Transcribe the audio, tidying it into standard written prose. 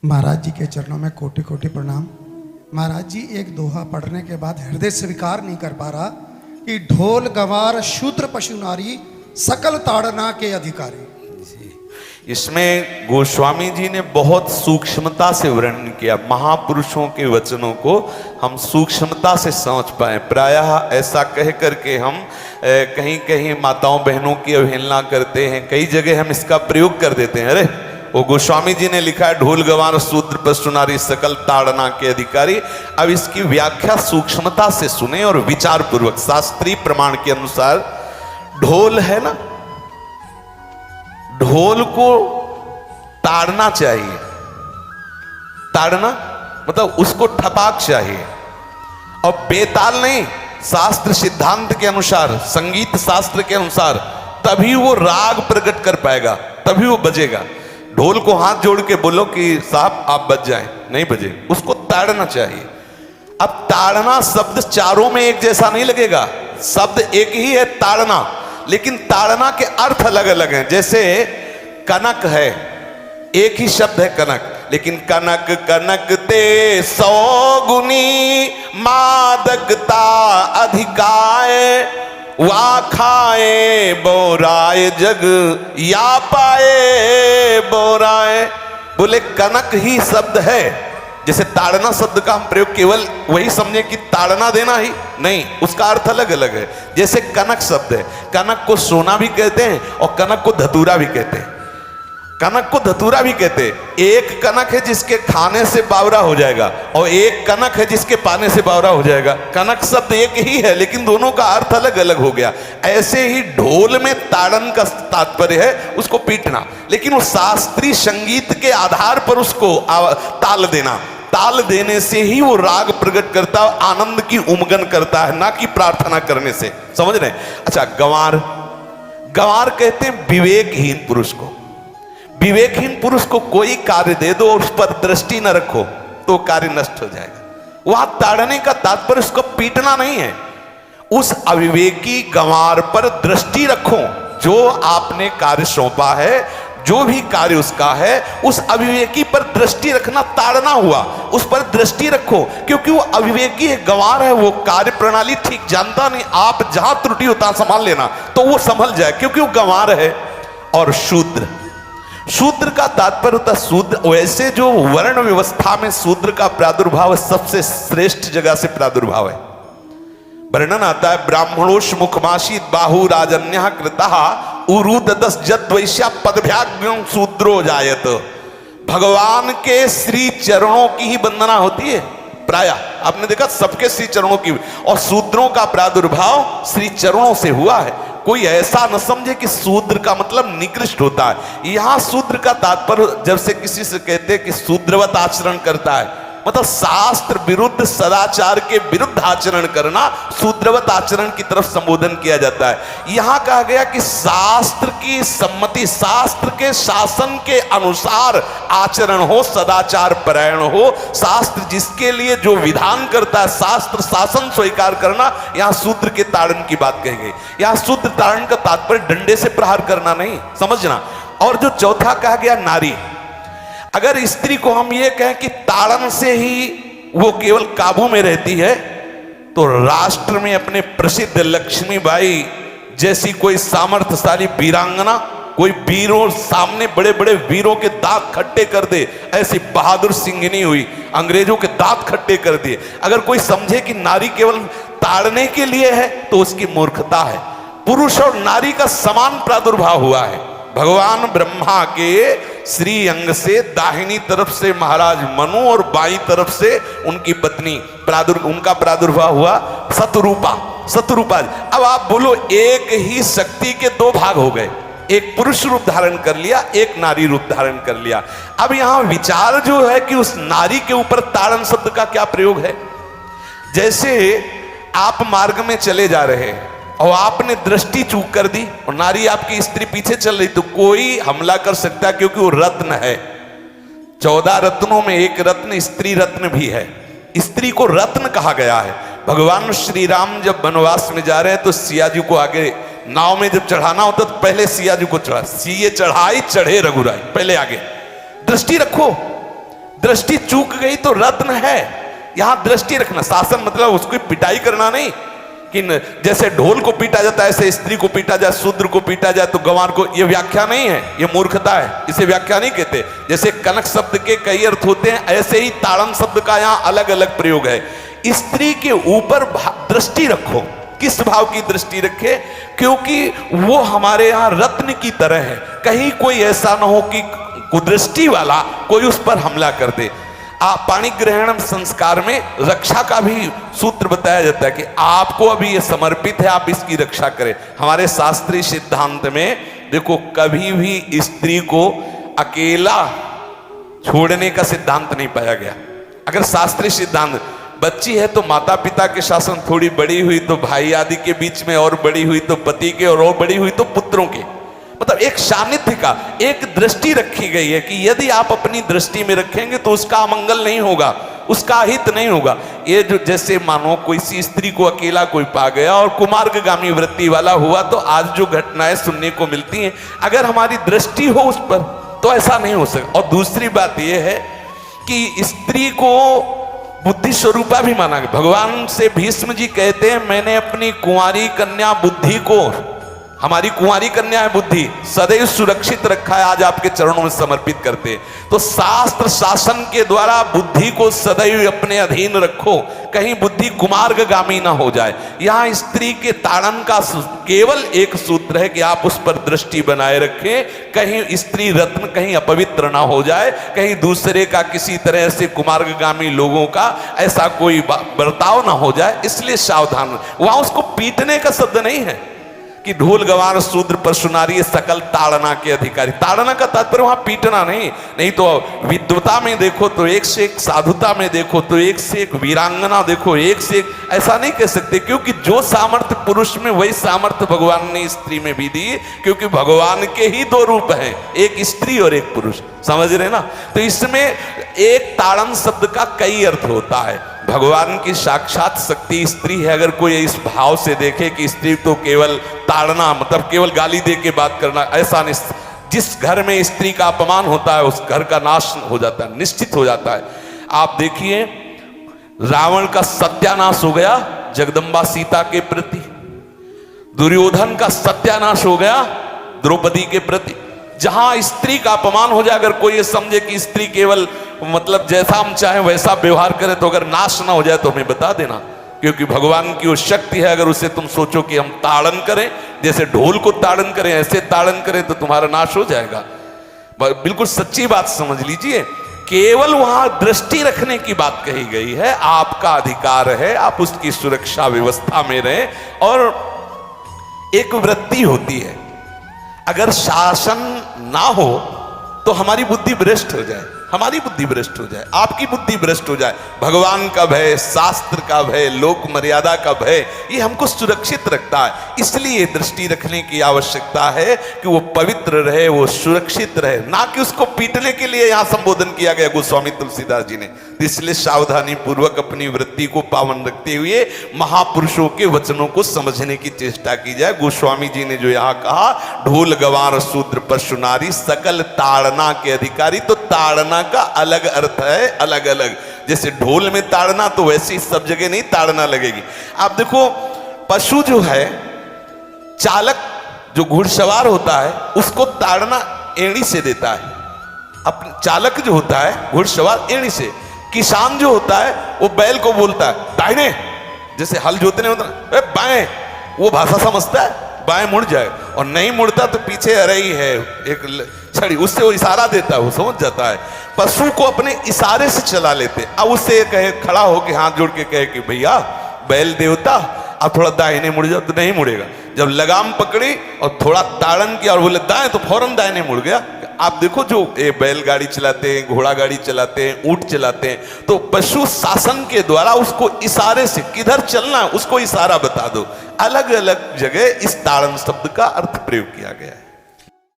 महाराज जी के चरणों में कोटि कोटि प्रणाम। महाराज जी एक दोहा पढ़ने के बाद हृदय स्वीकार नहीं कर पा रहा कि ढोल गवार शूद्र पशु नारी सकल ताड़ना के अधिकारी। इसमें गोस्वामी जी ने बहुत सूक्ष्मता से वर्णन किया। महापुरुषों के वचनों को हम सूक्ष्मता से समझ पाए। प्रायः ऐसा कह करके हम कहीं कहीं माताओं बहनों की अवहेलना करते हैं, कई जगह हम इसका प्रयोग कर देते हैं। अरे वो गोस्वामी जी ने लिखा है ढोल गवार शूद्र पशु नारी सकल ताड़ना के अधिकारी। अब इसकी व्याख्या सूक्ष्मता से सुने और विचार पूर्वक। शास्त्रीय प्रमाण के अनुसार ढोल है ना, ढोल को ताड़ना चाहिए। ताड़ना मतलब उसको ठपाक चाहिए और बेताल नहीं। शास्त्र सिद्धांत के अनुसार, संगीत शास्त्र के अनुसार तभी वो राग प्रकट कर पाएगा, तभी वो बजेगा। ढोल को हाथ जोड़ के बोलो कि साहब आप बज जाएं, नहीं बजे, उसको ताड़ना चाहिए। अब ताड़ना शब्द चारों में एक जैसा नहीं लगेगा। शब्द एक ही है ताड़ना, लेकिन ताड़ना के अर्थ अलग अलग हैं। जैसे कनक है, एक ही शब्द है कनक, लेकिन कनक कनक ते 100 गुनी मादकता अधिकाए, वा खाए बोराए जग या पाए बोराए। बोले कनक ही शब्द है। जैसे ताड़ना शब्द का हम प्रयोग केवल वही समझे कि ताड़ना देना ही नहीं, उसका अर्थ अलग अलग है। जैसे कनक शब्द है, कनक को सोना भी कहते हैं और कनक को धतूरा भी कहते हैं। कनक को धतूरा भी कहते हैं। एक कनक है जिसके खाने से बावरा हो जाएगा और एक कनक है जिसके पाने से बावरा हो जाएगा। कनक शब्द एक ही है, लेकिन दोनों का अर्थ अलग अलग हो गया। ऐसे ही ढोल में ताड़न का तात्पर्य है उसको पीटना, लेकिन वो शास्त्रीय संगीत के आधार पर उसको ताल देना। ताल देने से ही वो राग प्रकट करता है, आनंद की उमगन करता है, ना कि प्रार्थना करने से। समझ रहे? अच्छा, गंवार, गंवार कहते हैं विवेकहीन पुरुष को। विवेकहीन पुरुष को कोई कार्य दे दो और उस पर दृष्टि न रखो तो कार्य नष्ट हो जाएगा। वहां ताड़ने का तात्पर्य उसको पीटना नहीं है। उस अविवेकी गंवार पर दृष्टि रखो। जो आपने कार्य सौंपा है, जो भी कार्य उसका है, उस अविवेकी पर दृष्टि रखना ताड़ना हुआ। उस पर दृष्टि रखो, क्योंकि वो अविवेकी है, गंवार है, वो कार्य प्रणाली ठीक जानता नहीं। आप जहां त्रुटि होता संभाल लेना तो वो संभल जाए, क्योंकि वो गंवार है। और शूद्र, शूद्र का तात्पर्य होता है शूद्र। वैसे जो वर्ण व्यवस्था में शूद्र का प्रादुर्भाव सबसे श्रेष्ठ जगह से प्रादुर्भाव है। वर्णन आता है ब्राह्मणोश मुखमाशी बाहु राजन्य कृतः उरुददस जत वैश्या पदभ्याग्यं शूद्रो जायत। भगवान के श्री चरणों की ही वंदना होती है। प्राय आपने देखा सबके श्री चरणों की, और शूद्रों का प्रादुर्भाव श्री चरणों से हुआ है। कोई ऐसा न समझे कि शूद्र का मतलब निकृष्ट होता है। यहां शूद्र का तात्पर्य जब से किसी से कहते हैं कि शूद्रवत आचरण करता है, मतलब शास्त्र विरुद्ध, सदाचार के विरुद्ध आचरण करना शूद्रवत आचरण की तरफ संबोधन किया जाता है। यहां कहा गया कि शास्त्र की सम्मति, शास्त्र के शासन के अनुसार आचरण हो, सदाचार परायण हो। शास्त्र जिसके लिए जो विधान करता है, शास्त्र शासन स्वीकार करना, यहां शूद्र के ताड़न की बात कही गई। यहां शूद्र ताड़न का तात्पर्य डंडे से प्रहार करना नहीं, समझना। और जो चौथा कहा गया नारी, अगर स्त्री को हम ये कहें कि ताड़न से ही वो केवल काबू में रहती है, तो राष्ट्र में अपने प्रसिद्ध लक्ष्मीबाई जैसी कोई सामर्थ्यशाली वीरांगना, कोई वीरों सामने बड़े बड़े वीरों के दांत खट्टे कर दे, ऐसी बहादुर सिंघनी हुई, अंग्रेजों के दांत खट्टे कर दिए। अगर कोई समझे कि नारी केवल ताड़ने के लिए है तो उसकी मूर्खता है। पुरुष और नारी का समान प्रादुर्भाव हुआ है। भगवान ब्रह्मा के श्री अंग से दाहिनी तरफ से महाराज मनु और बाईं तरफ से उनकी पत्नी उनका प्रादुर्भाव हुआ शतरूपा। शतरूपा, अब आप बोलो एक ही शक्ति के दो भाग हो गए, एक पुरुष रूप धारण कर लिया, एक नारी रूप धारण कर लिया। अब यहां विचार जो है कि उस नारी के ऊपर ताड़न शब्द का क्या प्रयोग है। जैसे आप मार्ग में चले जा रहे हैं और आपने दृष्टि चूक कर दी और नारी आपकी स्त्री पीछे चल रही, तो कोई हमला कर सकता है, क्योंकि वो रत्न है। 14 रत्नों में एक रत्न स्त्री रत्न भी है। स्त्री को रत्न कहा गया है। भगवान श्री राम जब वनवास में जा रहे हैं तो सिया जी को आगे नाव में जब चढ़ाना होता तो पहले सिया जी को चढ़ा, सीए चढ़ाई चढ़े रघुराई, पहले आगे। दृष्टि रखो, दृष्टि चूक गई तो रत्न है, यहां दृष्टि रखना। शासन मतलब उसकी पिटाई करना नहीं कि जैसे ढोल को पीटा जाता है ऐसे स्त्री को पीटा जाए, शूद्र को पीटा जाए तो गंवार को, ये व्याख्या नहीं है, ये मूर्खता है, इसे व्याख्या नहीं कहते। जैसे कनक शब्द के कई अर्थ होते हैं, ऐसे ही ताड़न शब्द का यहां अलग अलग प्रयोग है। स्त्री के ऊपर दृष्टि रखो। किस भाव की दृष्टि रखे? क्योंकि वो हमारे यहां रत्न की तरह है, कहीं कोई ऐसा ना हो कि कुदृष्टि वाला कोई उस पर हमला कर दे। पाणी ग्रहण संस्कार में रक्षा का भी सूत्र बताया जाता है कि आपको अभी ये समर्पित है, आप इसकी रक्षा करें। हमारे शास्त्रीय सिद्धांत में देखो, कभी भी स्त्री को अकेला छोड़ने का सिद्धांत नहीं पाया गया। अगर शास्त्रीय सिद्धांत, बच्ची है तो माता पिता के शासन, थोड़ी बड़ी हुई तो भाई आदि के बीच में, और बड़ी हुई तो पति के, और बड़ी हुई तो पुत्रों के, मतलब एक सानिध्य का एक दृष्टि रखी गई है कि यदि आप अपनी दृष्टि में रखेंगे तो उसका अमंगल नहीं होगा, उसका हित नहीं होगा। ये जो जैसे मानो कोई सी स्त्री को अकेला कोई पा गया और कुमार्गामी वृत्ति वाला हुआ, तो आज जो घटनाएं सुनने को मिलती हैं, अगर हमारी दृष्टि हो उस पर तो ऐसा नहीं हो सकता। और दूसरी बात यह है कि स्त्री को बुद्धि स्वरूपा भी माना गया। भगवान से भीष्म जी कहते हैं, मैंने अपनी कुंवारी कन्या बुद्धि को, हमारी कुंवारी कन्या है बुद्धि, सदैव सुरक्षित रखा है, आज आपके चरणों में समर्पित करते हैं। तो शास्त्र शासन के द्वारा बुद्धि को सदैव अपने अधीन रखो, कहीं बुद्धि कुमार्गामी ना हो जाए। यहां स्त्री के ताड़न का केवल एक सूत्र है कि आप उस पर दृष्टि बनाए रखें, कहीं स्त्री रत्न कहीं अपवित्र ना हो जाए, कहीं दूसरे का किसी तरह से कुमार्गामी लोगों का ऐसा कोई बर्ताव ना हो जाए, इसलिए सावधान। वहां उसको पीटने का शब्द नहीं है कि ढोल गवार शूद्र परशु नारी सकल ताड़ना के अधिकारी। ताड़ना का तात्पर्य वहां पीटना नहीं तो विद्वता में देखो तो एक से एक, साधुता में देखो तो एक से एक, वीरांगना देखो एक से एक, ऐसा नहीं कह सकते, क्योंकि जो सामर्थ्य पुरुष में वही सामर्थ्य भगवान ने स्त्री में भी दी, क्योंकि भगवान के ही दो रूप हैं, एक स्त्री और एक पुरुष, समझ रहे ना। तो इसमें एक ताड़न शब्द का कई अर्थ होता है। भगवान की साक्षात शक्ति स्त्री है। अगर कोई इस भाव से देखे कि स्त्री तो केवल ताड़ना मतलब केवल गाली दे के बात करना, ऐसा नहीं। जिस घर में स्त्री का अपमान होता है उस घर का नाश हो जाता है, निश्चित हो जाता है। आप देखिए, रावण का सत्यानाश हो गया जगदम्बा सीता के प्रति, दुर्योधन का सत्यानाश हो गया द्रौपदी के प्रति। जहां स्त्री का अपमान हो जाए, अगर कोई ये समझे कि स्त्री केवल मतलब जैसा हम चाहें वैसा व्यवहार करे, तो अगर नाश ना हो जाए तो हमें बता देना, क्योंकि भगवान की वो शक्ति है। अगर उसे तुम सोचो कि हम ताड़न करें, जैसे ढोल को ताड़न करें ऐसे ताड़न करें, तो तुम्हारा नाश हो जाएगा। बिल्कुल सच्ची बात समझ लीजिए। केवल वहां दृष्टि रखने की बात कही गई है, आपका अधिकार है, आप उसकी सुरक्षा व्यवस्था में रहें। और एक वृत्ति होती है, अगर शासन ना हो तो हमारी बुद्धि भ्रष्ट हो जाए, हमारी बुद्धि भ्रष्ट हो जाए, आपकी बुद्धि भ्रष्ट हो जाए। भगवान का भय, शास्त्र का भय, लोक मर्यादा का भय, ये हमको सुरक्षित रखता है। इसलिए दृष्टि रखने की आवश्यकता है कि वो पवित्र रहे, वो सुरक्षित रहे, ना कि उसको पीटने के लिए यहां संबोधन किया गया गोस्वामी तुलसीदास जी ने। इसलिए सावधानी पूर्वक अपनी वृत्ति को पावन रखते हुए महापुरुषों के वचनों को समझने की चेष्टा की जाए। गोस्वामी जी ने जो यहाँ कहा, ढोल गवार शूद्र परशु नारी सकल ताड़ना के अधिकारी, तो ताड़ना का अलग अर्थ है, अलग अलग। जैसे ढोल में ताड़ना, तो वैसे ही सब जगह नहीं ताड़ना लगेगी। आप देखो, पशु जो है, चालक जो घुड़सवार होता है उसको ताड़ना एड़ी से देता है। अपने चालक जो होता है घुड़सवार एड़ी से, किसान जो होता है वो बैल को बोलता है दाहिने, जैसे हल जोतने होता है बाएं, वो भाषा समझता है, बाएं मुड़ जाए, और नहीं मुड़ता तो पीछे अरई है एक छड़ी, उससे वो इशारा देता है, वो समझ जाता है। पशु को अपने इशारे से चला लेते। अब उससे कहे, खड़ा होकर हाथ जोड़ के कहे कि भैया बैल देवता अब थोड़ा दाहिने मुड़ जाओ, तो नहीं मुड़ेगा। जब लगाम पकड़ी और थोड़ा ताड़न किया और बोले दाएं, तो फौरन दाहिने मुड़ गया। आप देखो, जो बैलगाड़ी चलाते हैं, घोड़ा गाड़ी चलाते हैं, ऊंट चलाते हैं, तो पशु शासन के द्वारा उसको इशारे से किधर चलना है उसको इशारा बता दो। अलग अलग जगह इस ताड़न शब्द का अर्थ प्रयोग किया गया है।